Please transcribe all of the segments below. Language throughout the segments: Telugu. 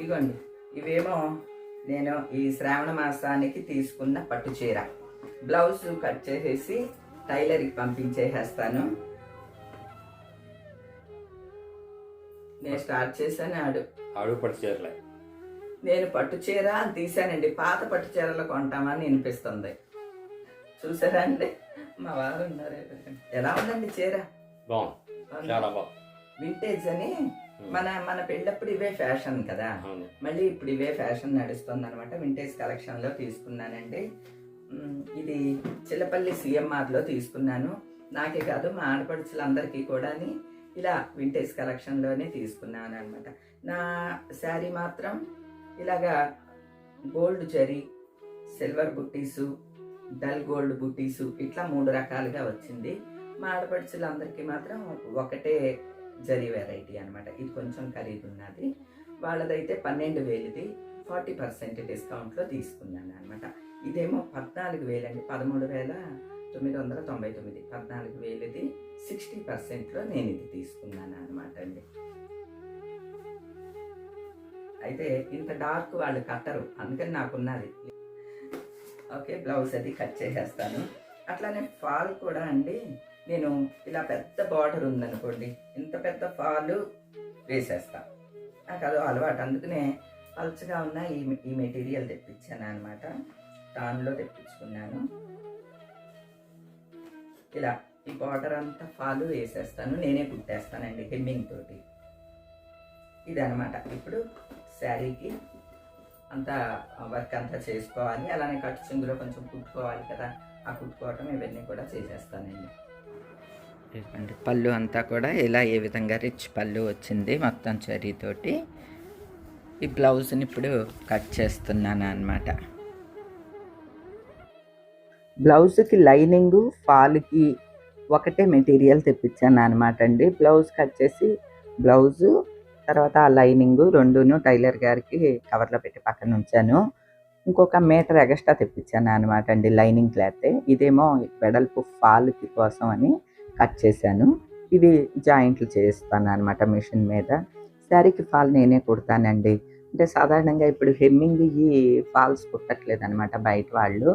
ఇగోండి, ఇవేమో నేను ఈ శ్రావణ మాసానికి తీసుకున్న పట్టు చీర. బ్లౌజ్ కట్ చేసేసి టైలర్కి పంపించేసేస్తాను. నేను స్టార్ట్ చేశాను. ఆడు పట్టు చీరలే. నేను పట్టు చీర అని తీసానండి. పాత పట్టు చీరలు కొంటామని వినిపిస్తుంది. చూసారా అండి, మా వారు ఉన్నారు. ఎలా ఉందండి చీర? బాగుంది, చాలా బాగుంది. వింటేజ్ అని మన పెళ్ళప్పుడు ఇవే ఫ్యాషన్ కదా, మళ్ళీ ఇప్పుడు ఇవే ఫ్యాషన్ నడుస్తుంది అనమాట. వింటేజ్ కలెక్షన్ లో తీసుకున్నానండి. ఇది చిల్లపల్లి సిఎంఆర్లో తీసుకున్నాను. నాకే కాదు, మా ఆడపడుచులందరికీ కూడా ఇలా వింటేజ్ కలెక్షన్లోనే తీసుకున్నాను అనమాట. నా శారీ మాత్రం ఇలాగా గోల్డ్ జరీ, సిల్వర్ బుట్టీసు, డల్ గోల్డ్ బుట్టీసు ఇట్లా 3 రకాలుగా వచ్చింది. మా ఆడపడుచులందరికీ మాత్రం ఒకటే జరీ వెరైటీ అనమాట. ఇది కొంచెం ఖరీదున్నది. వాళ్ళదైతే 12,000, 40% డిస్కౌంట్లో తీసుకున్నాను అనమాట. ఇదేమో 14,000 అండి, 13,999. 14,000ది 60%లో నేను ఇది తీసుకున్నాను అనమాట అండి. అయితే ఇంత డార్క్ వాళ్ళు కట్టరు, అందుకని నాకున్నది. ఓకే, బ్లౌజ్ అది కట్ చేసేస్తాను. అట్లానే ఫాల్ కూడా అండి, నేను ఇలా పెద్ద బార్డర్ ఉందనుకోండి, ఇంత పెద్ద ఫాలు వేసేస్తాను. నాకు అదో అలవాటు, అందుకనే పల్చగా ఉన్న ఈ మెటీరియల్ తెప్పించాను అనమాట. దానిలో తెప్పించుకున్నాను. ఇలా ఈ బార్డర్ అంతా ఫాలు వేసేస్తాను. నేనే కుట్టేస్తానండి హెమ్మింగ్ తోటి. ఇదనమాట. ఇప్పుడు శారీకి అంతా వర్క్ అంతా చేసుకోవాలి. అలానే కట్టు చింగులో కొంచెం కుట్టుకోవాలి కదా, ఆ కుట్టుకోవటం ఇవన్నీ కూడా చేసేస్తానండి. పళ్ళు అంతా కూడా ఇలా ఏ విధంగా రిచ్ పళ్ళు వచ్చింది మొత్తం చరీతోటి. ఈ బ్లౌజ్ని ఇప్పుడు కట్ చేస్తున్నాను అన్నమాట. బ్లౌజ్కి లైనింగు ఫాల్కి ఒకటే మెటీరియల్ తెప్పించాను అనమాట అండి. బ్లౌజ్ కట్ చేసి బ్లౌజు తర్వాత ఆ లైనింగు రెండును టైలర్ గారికి కవర్లో పెట్టి పక్కన ఉంచాను. ఇంకొక మీటర్ ఎగస్ట్రా తెప్పించాను అనమాట అండి లైనింగ్ క్లాత్. ఇదేమో వెడల్పు ఫాల్కి కోసం అని కట్ చేశాను. ఇవి జాయింట్లు చేస్తాను అనమాట మిషన్ మీద. శారీకి ఫాల్ నేనే కుడతానండి. అంటే సాధారణంగా ఇప్పుడు హెమ్మింగ్ ఈ ఫాల్స్ కుట్టట్లేదు అనమాట బయట వాళ్ళు.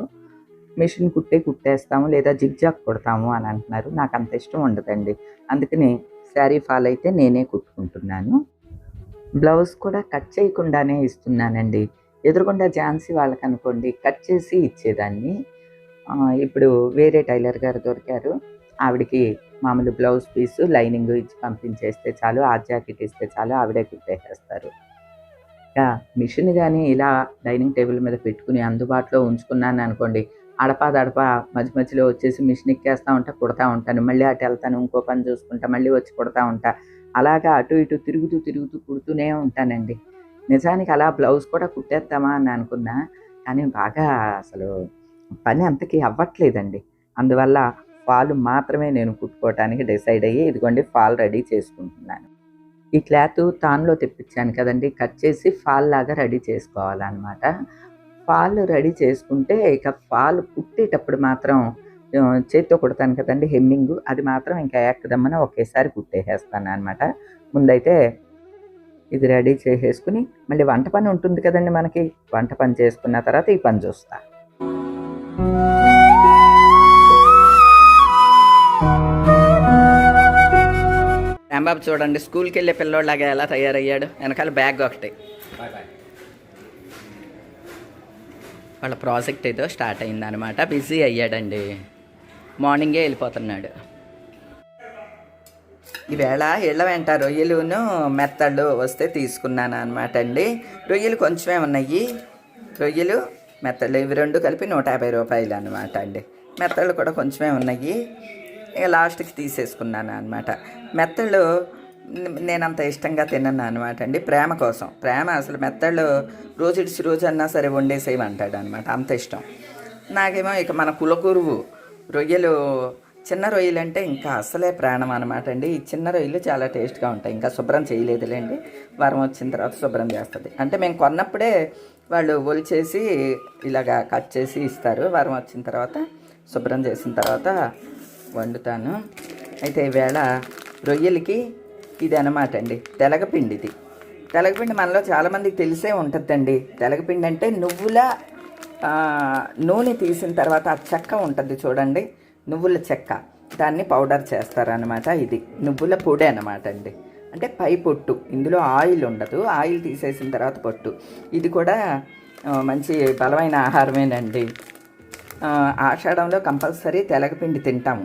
మిషన్ కుట్టేస్తాము లేదా జిగ్జాగ్ కుడతాము అని అంటున్నారు. నాకు అంత ఇష్టం ఉండదండి, అందుకని శారీ ఫాల్ అయితే నేనే కుట్టుకుంటున్నాను. బ్లౌజ్ కూడా కట్ చేయకుండానే ఇస్తున్నానండి. ఎదురుగుండా ఝాన్సీ వాళ్ళకి అనుకోండి కట్ చేసి ఇచ్చేదాన్ని. ఇప్పుడు వేరే టైలర్ గారు దొరికారు. ఆవిడకి మామూలు బ్లౌజ్ పీసు లైనింగ్ ఇచ్చి పంపించేస్తే చాలు, ఆ జాకెట్ ఇస్తే చాలు, ఆవిడే కుట్టేసేస్తారు. మిషన్ కానీ ఇలా డైనింగ్ టేబుల్ మీద పెట్టుకుని అందుబాటులో ఉంచుకున్నాను అనుకోండి, అడపా మధ్య మధ్యలో వచ్చేసి మిషన్ ఎక్కేస్తూ ఉంటా, కుడతా ఉంటాను. మళ్ళీ అటు వెళ్తాను, ఇంకో పని చూసుకుంటా, మళ్ళీ వచ్చి కుడతా ఉంటా. అలాగా అటు ఇటు తిరుగుతూ కుడుతూనే ఉంటానండి. నిజానికి అలా బ్లౌజ్ కూడా కుట్టేద్దామా అని అనుకున్నా, కానీ బాగా అసలు పని అంతకీ అవ్వట్లేదండి. అందువల్ల ఫాల్ మాత్రమే నేను కుట్టుకోవటానికి డిసైడ్ అయ్యి ఇదిగోండి ఫాల్ రెడీ చేసుకుంటున్నాను. ఈ క్లాత్ తాన్లో తెప్పించాను కదండి, కట్ చేసి ఫాల్ లాగా రెడీ చేసుకోవాలన్నమాట. ఫాల్ రెడీ చేసుకుంటే ఇక ఫాల్ కుట్టేటప్పుడు మాత్రం చేత్తో కుడతాను కదండి హెమ్మింగ్, అది మాత్రం ఇంకా ఏకదమ్మన ఒకేసారి కుట్టేసేస్తాను అనమాట. ముందైతే ఇది రెడీ చేసేసుకుని మళ్ళీ వంట పని ఉంటుంది కదండి మనకి, వంట పని చేసుకున్న తర్వాత ఈ పని చూస్తా. రాంబాబు చూడండి స్కూల్కి వెళ్ళే పిల్లోళ్ళలాగా ఎలా తయారయ్యాడు. వెనకాల బ్యాగ్ ఒకటి. వాళ్ళ ప్రాజెక్ట్ ఏదో స్టార్ట్ అయిందనమాట, బిజీ అయ్యాడండి. మార్నింగే వెళ్ళిపోతున్నాడు. ఈవేళ ఇళ్ళ వెంట రొయ్యలును మెత్తళ్ళు వస్తే తీసుకున్నాను అనమాట అండి. రొయ్యలు కొంచెమే ఉన్నాయి. రొయ్యలు మెత్తళ్ళు ఇవి రెండు కలిపి 150 రూపాయలు అనమాట అండి. మెత్తళ్ళు కూడా కొంచెమే ఉన్నాయి. ఇక లాస్ట్కి తీసేసుకున్నాను అనమాట. మెత్తళ్ళు నేను అంత ఇష్టంగా తిన్నాను అనమాట అండి, ప్రేమ కోసం. ప్రేమ అసలు మెత్తళ్ళు రోజు ఇడిచి రోజు అన్నా సరే వండేసేయమంటాడు అనమాట, అంత ఇష్టం. నాకేమో ఇక మన కులకురువు రొయ్యలు, చిన్న రొయ్యలు అంటే ఇంకా అసలే ప్రాణం అనమాట అండి. ఈ చిన్న రొయ్యలు చాలా టేస్ట్గా ఉంటాయి. ఇంకా శుభ్రం చేయలేదులేండి, వారం వచ్చిన తర్వాత శుభ్రం చేస్తుంది. అంటే మేము కొన్నప్పుడే వాళ్ళు ఒలిచేసి ఇలాగా కట్ చేసి ఇస్తారు. వారం వచ్చిన తర్వాత శుభ్రం చేసిన తర్వాత వండుతాను. అయితే ఈవేళ రొయ్యలకి ఇది అనమాట అండి తెలగపిండిది. తెలగపిండి మనలో చాలామందికి తెలిసే ఉంటుందండి. తెలగపిండి అంటే నువ్వుల నూనె తీసిన తర్వాత ఆ చెక్క ఉంటుంది చూడండి, నువ్వుల చెక్క, దాన్ని పౌడర్ చేస్తారనమాట. ఇది నువ్వుల పొడి అనమాట అండి. అంటే పై పొట్టు, ఇందులో ఆయిల్ ఉండదు, ఆయిల్ తీసేసిన తర్వాత పొట్టు. ఇది కూడా మంచి బలమైన ఆహారమేనండి. ఆషాఢంలో కంపల్సరీ తెలగపిండి తింటాము.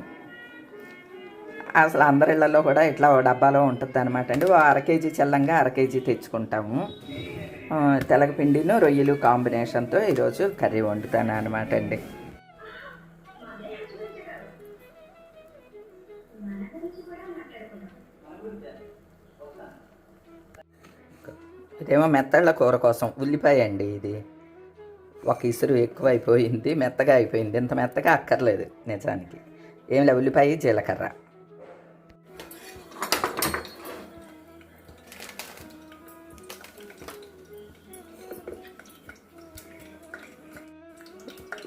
అసలు అందరి ఇళ్లలో కూడా ఇట్లా ఓ డబ్బాలో ఉంటుంది అనమాట అండి. ఓ 1/2 కేజీ చల్లంగా 1/2 కేజీ తెచ్చుకుంటాము. తెలగపిండిను రొయ్యలు కాంబినేషన్తో ఈరోజు కర్రీ వండుతాను అనమాట అండి. ఇదేమో మెత్తళ్ళ కూర కోసం ఉల్లిపాయ అండి. ఇది ఒక ఇసురు ఎక్కువైపోయింది, మెత్తగా అయిపోయింది. ఇంత మెత్తగా అక్కర్లేదు నిజానికి. ఏమిలే, ఉల్లిపాయ జీలకర్ర.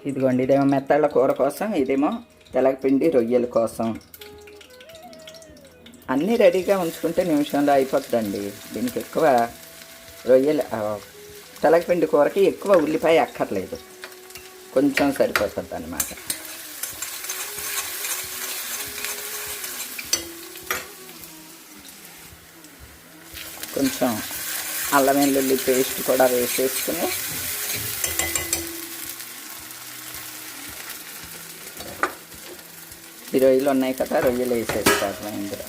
ఇదిగోండి, ఇదేమో మెత్తళ్ళ కూర కోసం, ఇదేమో తెలగపిండి రొయ్యల కోసం. అన్నీ రెడీగా ఉంచుకుంటే నిమిషంలో అయిపోతుందండి. దీనికి ఎక్కువ రొయ్యలు తెలగపిండి కూరకి ఎక్కువ ఉల్లిపాయ అక్కర్లేదు, కొంచెం సరిపోతుంది అన్నమాట. కొంచెం అల్లం వెల్లుల్లి పేస్ట్ కూడా వేసేసుకుని ఈ రొయ్యలు ఉన్నాయి కదా, రొయ్యలు వేసేసుకోవటం. ఇందులో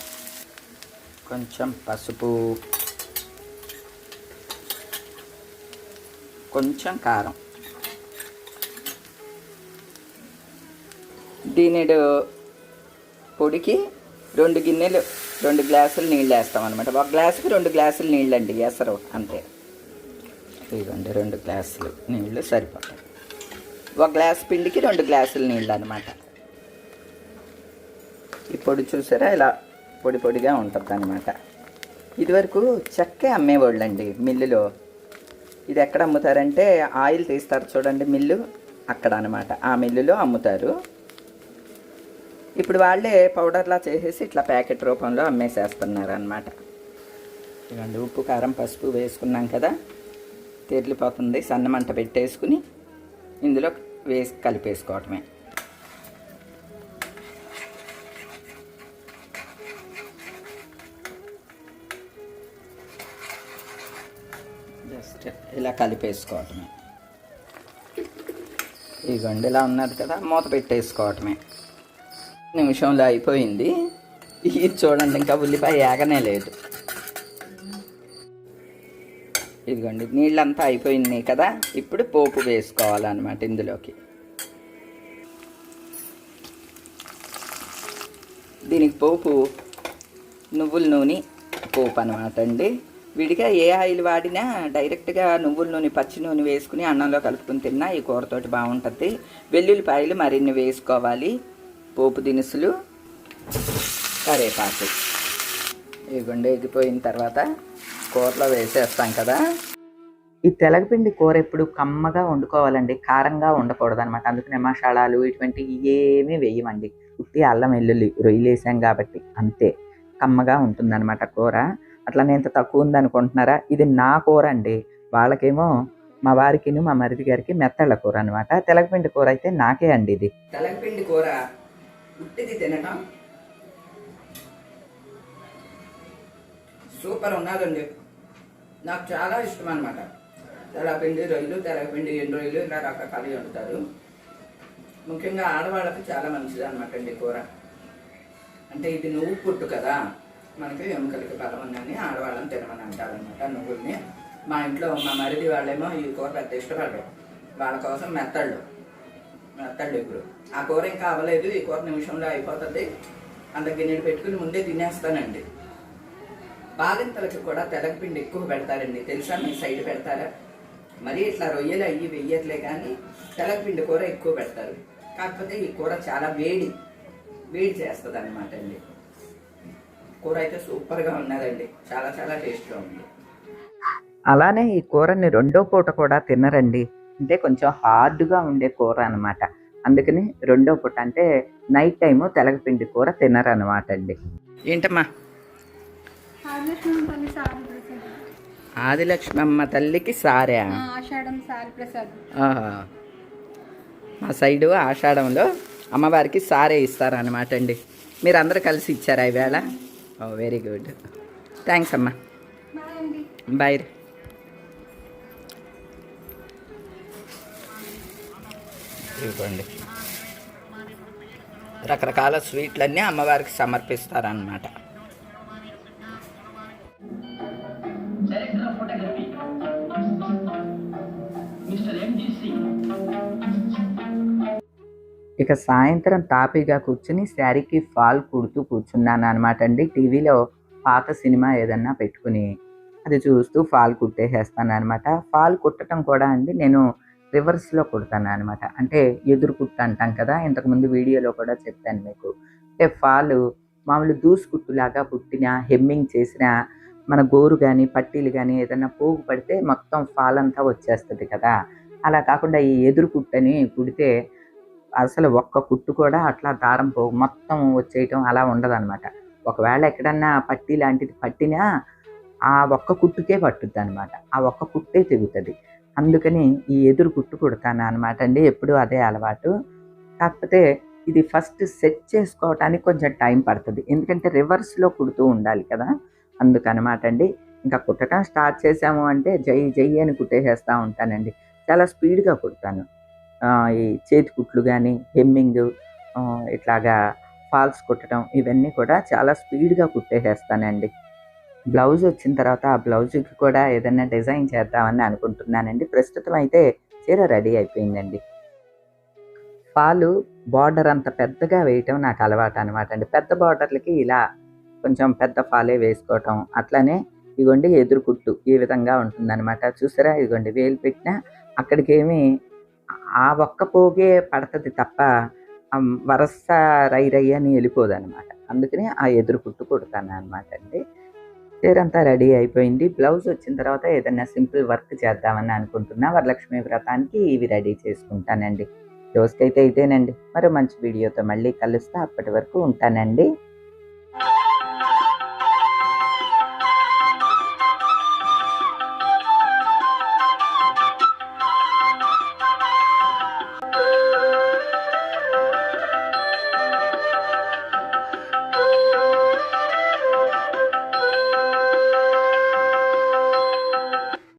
కొంచెం పసుపు, కొంచెం కారం, దీనిడు పొడికి 2 గ్లాసులు నీళ్ళు వేస్తాం అనమాట. 1 గ్లాసుకి 2 గ్లాసులు నీళ్ళు అండి, ఎసరు అంతే. ఇదిగోండి 2 గ్లాసులు నీళ్ళు సరిపోతాయి. 1 గ్లాసు పిండికి 2 గ్లాసులు నీళ్ళు అనమాట. ఈ పొడి చూసారా, ఇలా పొడి పొడిగా ఉంటుంది అనమాట. ఇదివరకు చెక్కే అమ్మేవాళ్ళండి మిల్లులో. ఇది ఎక్కడ అమ్ముతారంటే ఆయిల్ తీస్తారు చూడండి మిల్లు, అక్కడ అనమాట. ఆ మిల్లులో అమ్ముతారు. ఇప్పుడు వాళ్ళే పౌడర్లా చేసేసి ఇట్లా ప్యాకెట్ రూపంలో అమ్మేసేస్తున్నారు అనమాట. ఇవ్వండి, ఉప్పు కారం పసుపు వేసుకున్నాం కదా, తెరిలిపోతుంది. సన్నమంట పెట్టేసుకుని ఇందులో వేసి కలిపేసుకోవటమే. జస్ట్ ఇలా కలిపేసుకోవటమే. ఇదిగోండి ఇలా ఉన్నది కదా, మూత పెట్టేసుకోవటమే. నిమిషంలో అయిపోయింది. ఇది చూడండి, ఇంకా ఉల్లిపాయ ఏగనే లేదు. ఇదిగోండి నీళ్ళంతా అయిపోయింది కదా, ఇప్పుడు పోపు వేసుకోవాలన్నమాట ఇందులోకి. దీనికి పోపు నువ్వుల నూనె పోపు అనమాట అండి. విడిగా ఏ ఆయిల్ వాడినా డైరెక్ట్గా నువ్వుల నూనె పచ్చి నూనె వేసుకుని అన్నంలో కలుపుకుని తిన్నా ఈ కూరతోటి బాగుంటుంది. వెల్లుల్లిపాయలు మరిన్ని వేసుకోవాలి. పోపు దినుసులు, కరివేపాకు. ఇవ్వండి ఎగిపోయిన తర్వాత కూరలో వేసేస్తాం కదా. ఈ తెలగపిండి కూర ఎప్పుడు కమ్మగా వండుకోవాలండి, కారంగా ఉండకూడదు అనమాట. అందుకనే మసాలాలు ఇటువంటివి ఏమీ వేయమండి. ఉత్తి అల్లం వెల్లుల్లి రొయ్యలు వేసాం కాబట్టి అంతే, కమ్మగా ఉంటుందన్నమాట కూర. అట్లా ఇంత తక్కువ ఉందనుకుంటున్నారా? ఇది నా కూర అండి. వాళ్ళకేమో మా వారికి మా మరిది గారికి మెత్తళ్ళ కూర అనమాట. తెలగపిండి కూర అయితే నాకే అండి. ఇది తెలగపిండి కూర ఉట్టిది తినటం సూపర్ ఉన్నదండి. నాకు చాలా ఇష్టం అనమాట. తెలగపిండి రొయ్యలు, తెలగపిండి ఎండు రొయ్యలు ఇలా రకరకాలు వండుతారు. ముఖ్యంగా ఆడవాళ్ళకి చాలా మంచిది అనమాట అండి కూర. అంటే ఇది నువ్వు పుట్టు కదా, మనకి ఎముకలకి బలం ఉందని ఆడవాళ్ళని తినమని అంటారనమాట నువ్వుల్ని. మా ఇంట్లో మా మరిది వాళ్ళేమో ఈ కూర పెద్ద ఇష్టపడరు. వాళ్ళ కోసం మెత్తళ్ళు ఇప్పుడు ఆ కూర ఇంకా అవ్వలేదు. ఈ కూర నిమిషంలో అయిపోతుంది. అంత గిన్నెడు పెట్టుకుని ముందే తినేస్తానండి. బాలింతలకి కూడా తెలగపిండి ఎక్కువ పెడతారండి, తెలుసా? మీ సైడ్ పెడతారా? మరీ ఇట్లా రొయ్యలు అయ్యి వెయ్యట్లే, కానీ తెలగపిండి కూర ఎక్కువ పెడతారు. కాకపోతే ఈ కూర చాలా వేడి చేస్తుంది అనమాట అండి. కూర అయితే సూపర్గా ఉన్నదండి, చాలా చాలా టేస్ట్గా ఉంది. అలానే ఈ కూరని 2వ పూట కూడా తినరండి. అంటే కొంచెం హార్డ్గా ఉండే కూర అనమాట. అందుకని 2వ పూట అంటే నైట్ టైము తెలగపిండి కూర తినరనమాట అండి. ఏంటమ్మా ఆదిలక్ష్మమ్మ తల్లికి సారే. ఆషాఢం సారి ప్రసాద్. మా సైడు ఆషాఢంలో అమ్మవారికి సారే ఇస్తారనమాట అండి. మీరు అందరూ కలిసి ఇచ్చారా ఈవేళ? ఓ వెరీ గుడ్, థ్యాంక్స్ అమ్మా. బాయ్. ఇవ్వండి, రకరకాల స్వీట్లన్నీ అమ్మవారికి సమర్పిస్తారనమాట. ఇక సాయంత్రం తాపీగా కూర్చుని శారీకి ఫాల్ కుడుతూ కూర్చున్నాను అనమాట అండి. టీవీలో పాత సినిమా ఏదన్నా పెట్టుకుని అది చూస్తూ ఫాల్ కుట్టేసేస్తాను అనమాట. ఫాల్ కుట్టడం కూడా అండి నేను రివర్స్లో కుడతాను అనమాట. అంటే ఎదురు కుట్టు అంటాం కదా, ఇంతకుముందు వీడియోలో కూడా చెప్పాను మీకు. అంటే ఫాల్ మామూలు దూసుకుట్టులాగా కుట్టిన హెమ్మింగ్ చేసిన మన గోరు కానీ పట్టీలు కానీ ఏదన్నా పోగు పడితే మొత్తం ఫాల్ అంతా వచ్చేస్తుంది కదా. అలా కాకుండా ఈ ఎదురు కుట్టని కుడితే అసలు ఒక్క కుట్టు కూడా అట్లా దారం పోగు మొత్తం వచ్చేయటం అలా ఉండదన్నమాట. ఒకవేళ ఎక్కడన్నా పట్టీ లాంటిది పట్టినా ఆ ఒక్క కుట్టుకే పట్టుద్ది అనమాట. ఆ ఒక్క కుట్టే తెగుతుంది. అందుకని ఈ ఎదురు కుట్టు కుడతాను అనమాట అండి. ఎప్పుడూ అదే అలవాటు. కాకపోతే ఇది ఫస్ట్ సెట్ చేసుకోవటానికి కొంచెం టైం పడుతుంది, ఎందుకంటే రివర్స్లో కుడుతూ ఉండాలి కదా, అందుకనమాట అండి. ఇంకా కుట్టడం స్టార్ట్ చేసాము అంటే జై జై అని కుట్టేసేస్తూ ఉంటానండి. చాలా స్పీడ్గా కుడతాను. ఈ చేతి కుట్లు కానీ హెమ్మింగ్ ఇట్లాగా ఫాల్స్ కుట్టడం ఇవన్నీ కూడా చాలా స్పీడ్గా కుట్టేసేస్తానండి. బ్లౌజ్ వచ్చిన తర్వాత ఆ బ్లౌజ్కి కూడా ఏదైనా డిజైన్ చేద్దామని అనుకుంటున్నానండి. ప్రస్తుతం అయితే చీర రెడీ అయిపోయిందండి. ఫాలు బార్డర్ అంత పెద్దగా వేయటం నాకు అలవాటు అనమాట అండి. పెద్ద బార్డర్లకి ఇలా కొంచెం పెద్ద ఫాలే వేసుకోవటం. అట్లనే ఇదిగోండి ఎదురు కుట్టు ఈ విధంగా ఉంటుందన్నమాట. చూసారా, ఇదిగోండి వేలు పెట్టినా అక్కడికేమి ఆ ఒక్క పోగే పడుతుంది తప్ప వరస రై రై అని వెళ్ళిపోదు అనమాట. అందుకని ఆ ఎదురు కుట్టు కుడతాను అనమాట అండి. చీరంతా రెడీ అయిపోయింది. బ్లౌజ్ వచ్చిన తర్వాత ఏదైనా సింపుల్ వర్క్ చేద్దామని అనుకుంటున్నా. వరలక్ష్మి వ్రతానికి ఇవి రెడీ చేసుకుంటానండి. రోజుకైతే ఇదేనండి. మరో మంచి వీడియోతో మళ్ళీ కలుస్తా. అప్పటి వరకు ఉంటానండి.